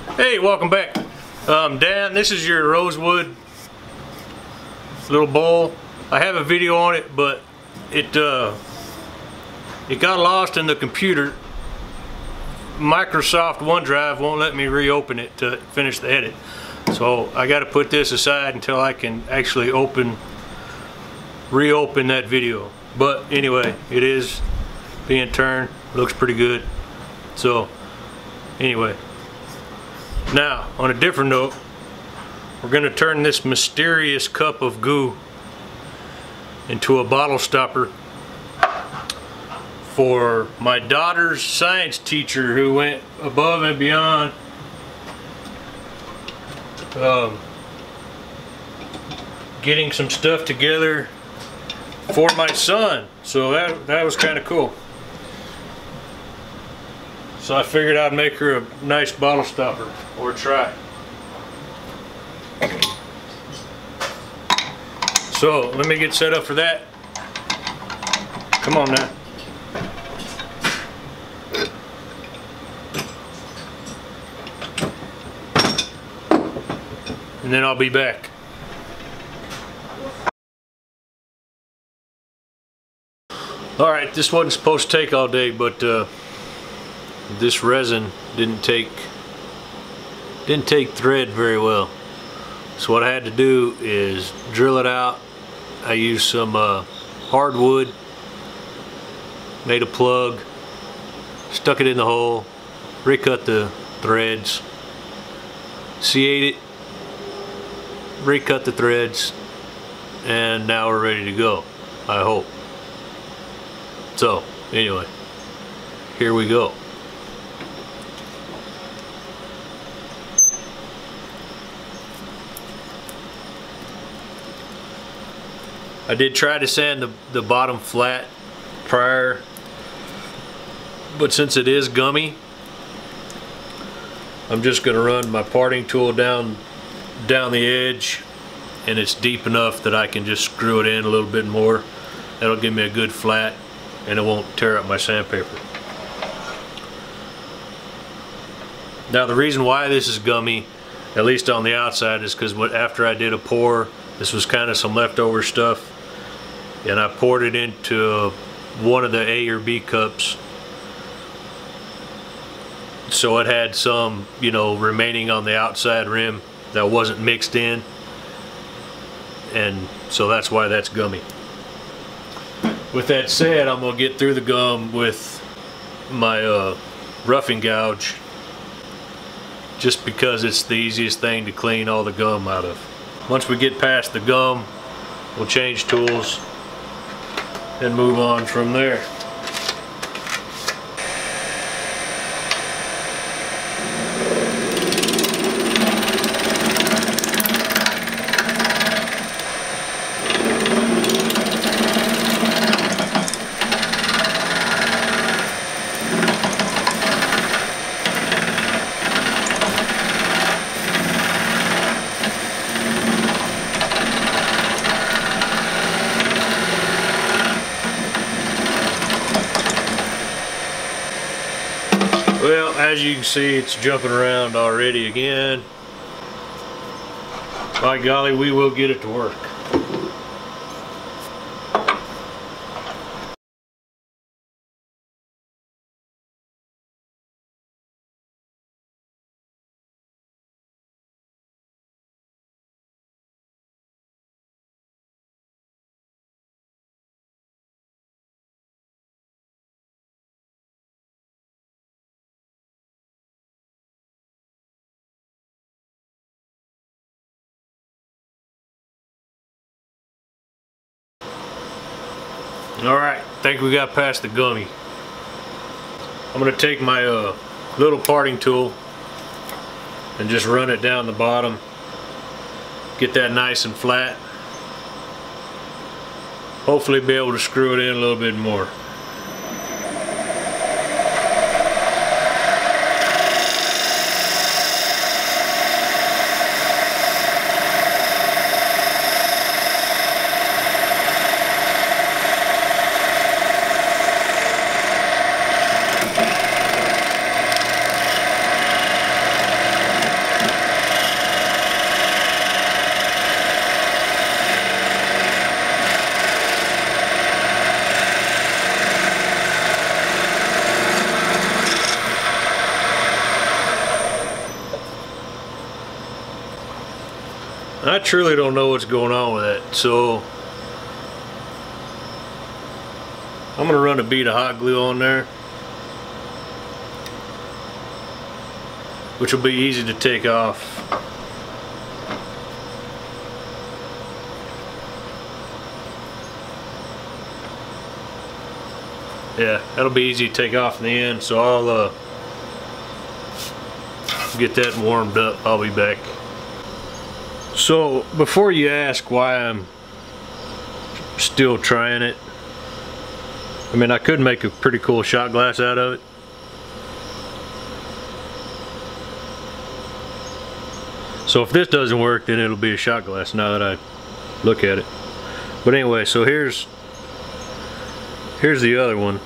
Hey, welcome back. Dan, this is your rosewood little bowl. I have a video on it, but it got lost in the computer. Microsoft OneDrive won't let me reopen it to finish the edit. So I got to put this aside until I can actually reopen that video. But anyway, it is being turned. Looks pretty good. So anyway, now on a different note, we're going to turn this mysterious cup of goo into a bottle stopper for my daughter's science teacher, who went above and beyond getting some stuff together for my son. So that was kind of cool. So I figured I'd make her a nice bottle stopper, or try. So let me get set up for that. Come on now. And then I'll be back. Alright, this wasn't supposed to take all day, but this resin didn't take thread very well. So what I had to do is drill it out. I used some hardwood, made a plug, stuck it in the hole, recut the threads, C8 it, recut the threads, and now we're ready to go, I hope. So anyway, here we go. I did try to sand the bottom flat prior, but since it is gummy, I'm just going to run my parting tool down the edge, and it's deep enough that I can just screw it in a little bit more. That'll give me a good flat, and it won't tear up my sandpaper. Now the reason why this is gummy, at least on the outside, is because after I did a pour, this was kind of some leftover stuff, and I poured it into one of the A or B cups, so it had some, you know, remaining on the outside rim that wasn't mixed in, and so that's why that's gummy. With that said, I'm gonna get through the gum with my roughing gouge, just because it's the easiest thing to clean all the gum out of. Once we get past the gum, we'll change tools and move on from there. Well, as you can see, it's jumping around already again. By golly, we will get it to work. Alright, I think we got past the gummy. I'm going to take my little parting tool and just run it down the bottom. Get that nice and flat. Hopefully be able to screw it in a little bit more. I truly don't know what's going on with that, so I'm gonna run a bead of hot glue on there, which will be easy to take off. Yeah, that'll be easy to take off in the end, so I'll get that warmed up. I'll be back. So before you ask why I'm still trying it, I mean, I could make a pretty cool shot glass out of it. So if this doesn't work, then it'll be a shot glass now that I look at it. But anyway, so here's the other one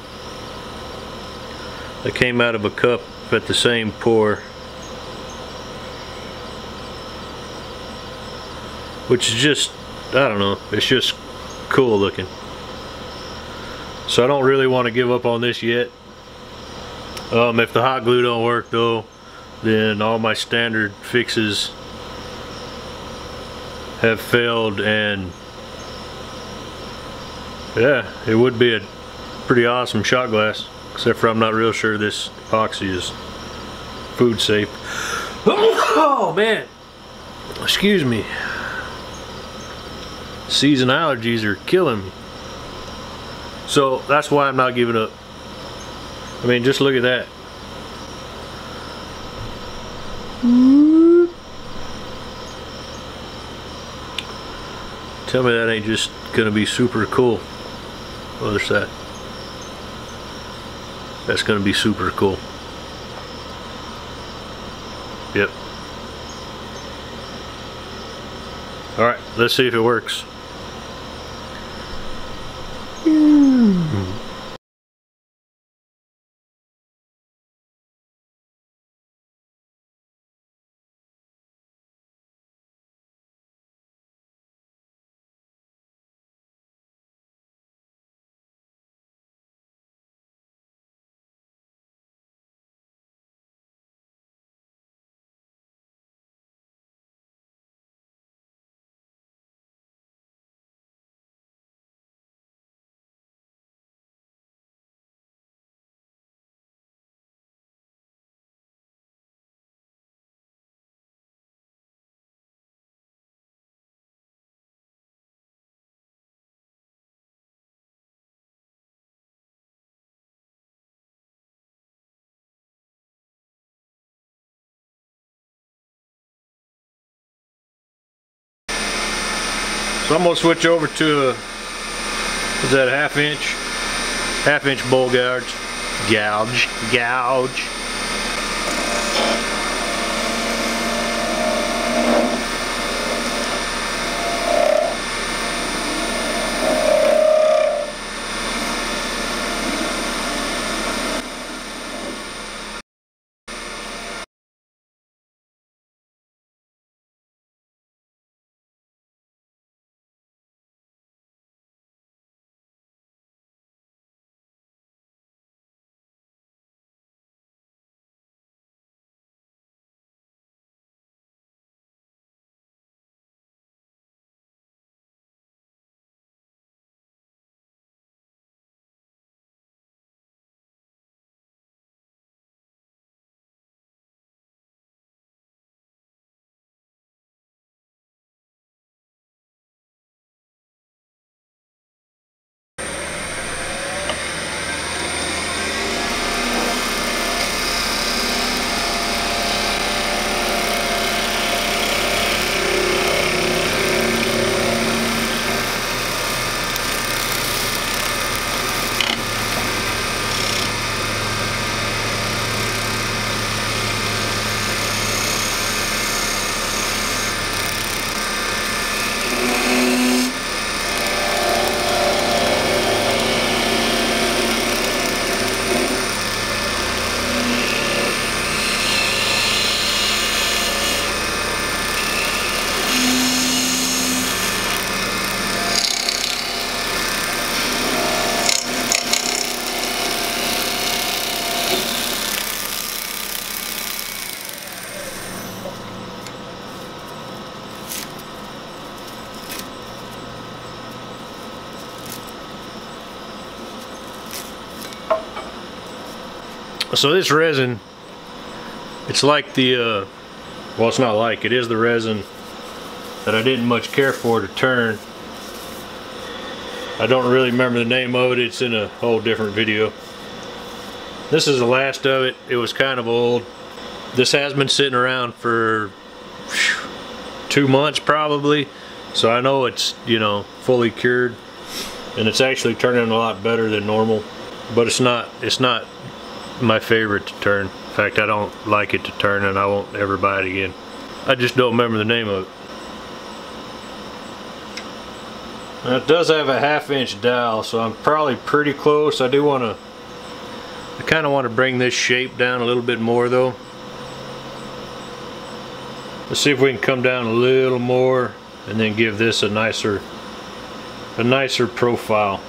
that came out of a cup at the same pour, which is just, I don't know, it's just cool looking. So I don't really want to give up on this yet. If the hot glue don't work though, then all my standard fixes have failed, and yeah, it would be a pretty awesome shot glass, except for I'm not real sure this epoxy is food safe. Oh man, excuse me. Season allergies are killing me. So that's why I'm not giving up. I mean, just look at that. Tell me that ain't just gonna be super cool. Other side. That's gonna be super cool. Yep. Alright, let's see if it works. So I'm gonna switch over to a, is that a half inch bowl gouge. So this resin, it's like the, well, it's not like, it is the resin that I didn't much care for to turn. I don't really remember the name of it. It's in a whole different video. This is the last of it. It was kind of old. This has been sitting around for 2 months probably. So I know it's, you know, fully cured. And it's actually turning a lot better than normal. But it's not my favorite to turn. In fact, I don't like it to turn, and I won't ever buy it again. I just don't remember the name of it. Now it does have a 1/2 inch dowel, so I'm probably pretty close. I kind of want to bring this shape down a little bit more though. Let's see if we can come down a little more and then give this a nicer profile.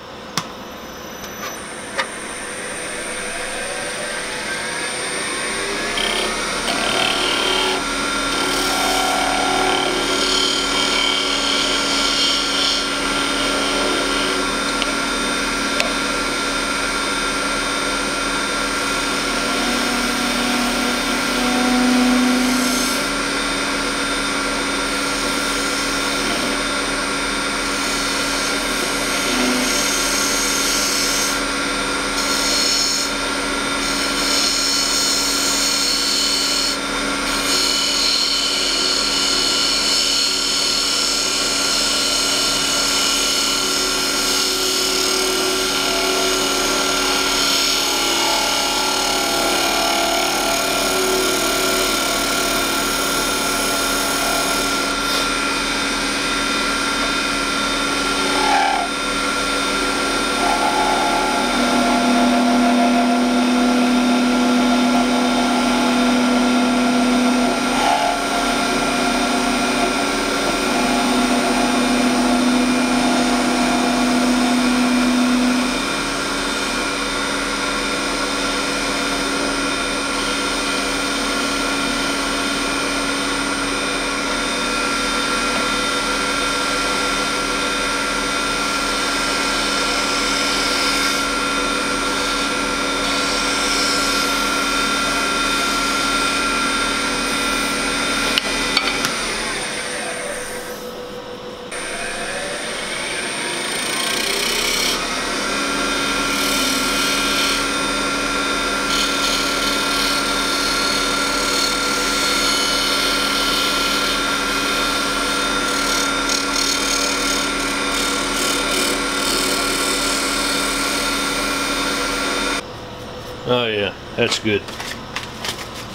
Oh yeah, that's good.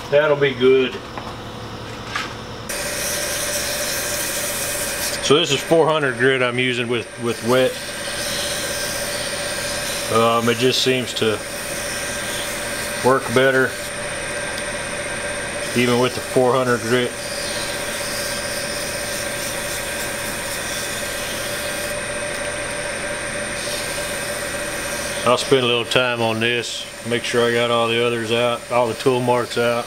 That'll be good. So this is 400 grit I'm using with wet. It just seems to work better even with the 400 grit. I'll spend a little time on this, make sure I got all the others out, all the tool marks out.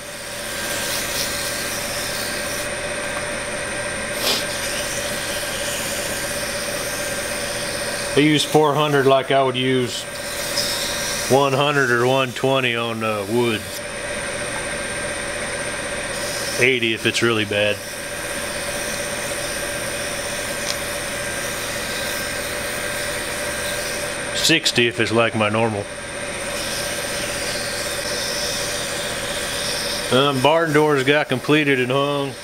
I use 400 like I would use 100 or 120 on wood. 80 if it's really bad. $60 if it's like my normal. Barn doors got completed and hung.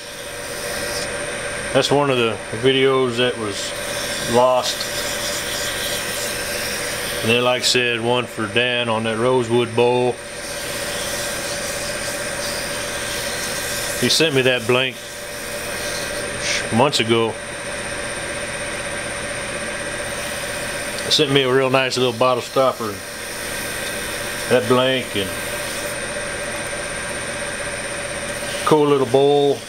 That's one of the videos that was lost. And then, like I said, one for Dan on that rosewood bowl. He sent me that blank months ago. Sent me a real nice little bottle stopper, that blank, and cool little bowl.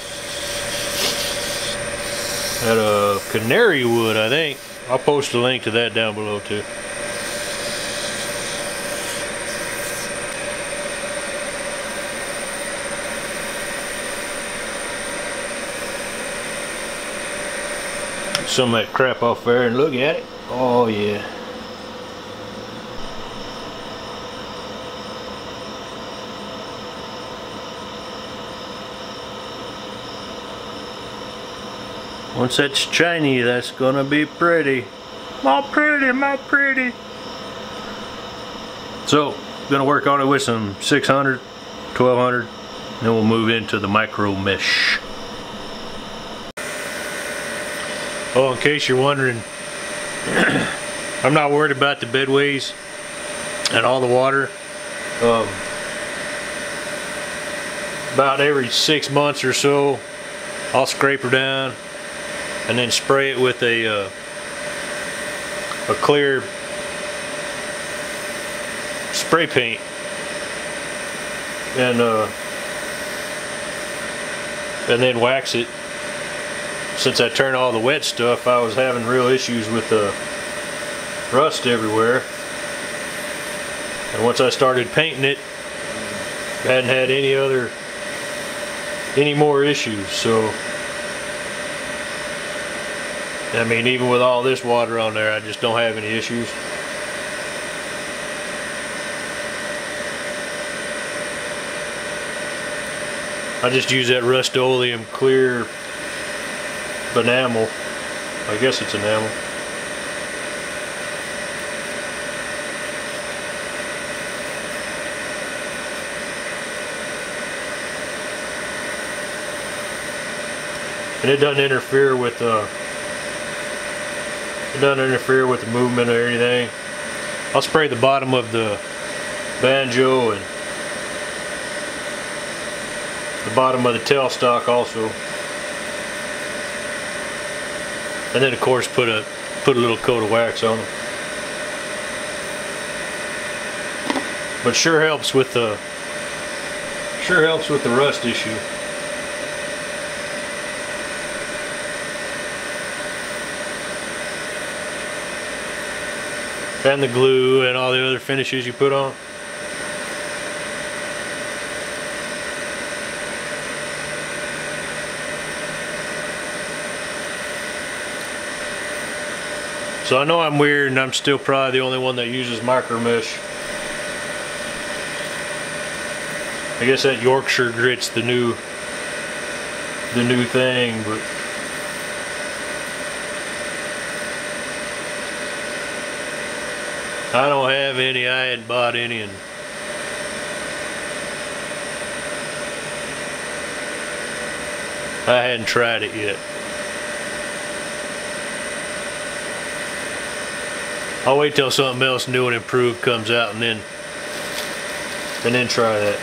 Had a canary wood, I think. I'll post a link to that down below too. Some of that crap off there and look at it. Oh yeah. Once that's shiny, that's gonna be pretty. My pretty, my pretty. So, gonna work on it with some 600, 1200, then we'll move into the micro mesh. Oh, in case you're wondering, I'm not worried about the bedways and all the water. About every 6 months or so, I'll scrape her down and then spray it with a clear spray paint, and then wax it. Since I turned all the wet stuff, I was having real issues with the rust everywhere. And once I started painting it, I hadn't had any more issues. So, I mean, even with all this water on there, I just don't have any issues. I just use that Rust-Oleum clear enamel. I guess it's enamel. And it doesn't interfere with the movement or anything. I'll spray the bottom of the banjo and the bottom of the tailstock also. And then of course put a little coat of wax on them. But sure helps with the rust issue. And the glue and all the other finishes you put on. So I know I'm weird and I'm still probably the only one that uses micro mesh. I guess that Yorkshire grit's the new thing, but I don't have any. I hadn't bought any, and I hadn't tried it yet. I'll wait till something else new and improved comes out and then try that.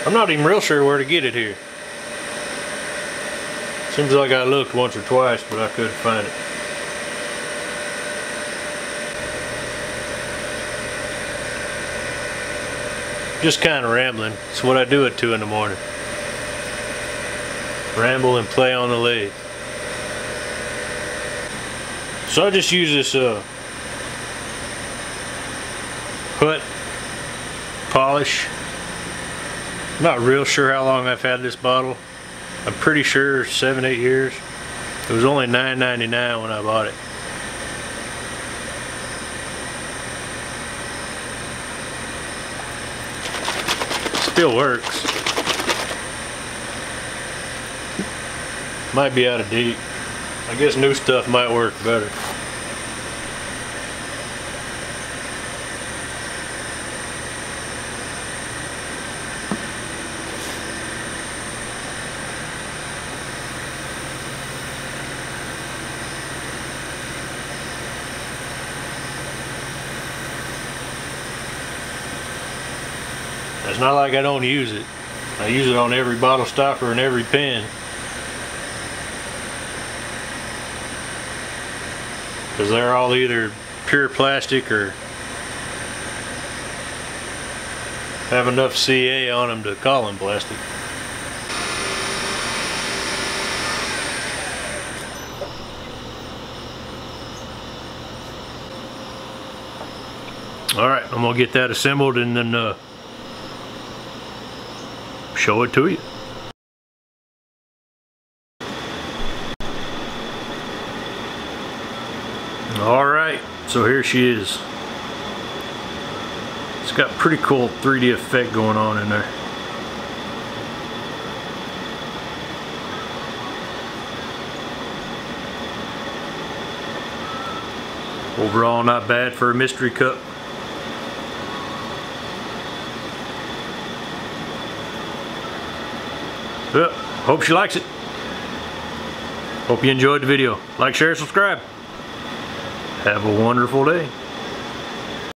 I'm not even real sure where to get it here. Seems like I looked once or twice, but I couldn't find it. Just kind of rambling. It's what I do at 2 in the morning. Ramble and play on the lathe. So I just use this put polish. I'm not real sure how long I've had this bottle. I'm pretty sure 7, 8 years. It was only $9.99 when I bought it. Still works. Might be out of date. I guess new stuff might work better. It's not like I don't use it. I use it on every bottle stopper and every pen. Because they're all either pure plastic or have enough CA on them to call them plastic. Alright, I'm going to get that assembled and then show it to you. Alright, so here she is. It's got pretty cool 3D effect going on in there. Overall, not bad for a mystery cup. Well, hope she likes it. Hope you enjoyed the video. Like, share, subscribe. Have a wonderful day.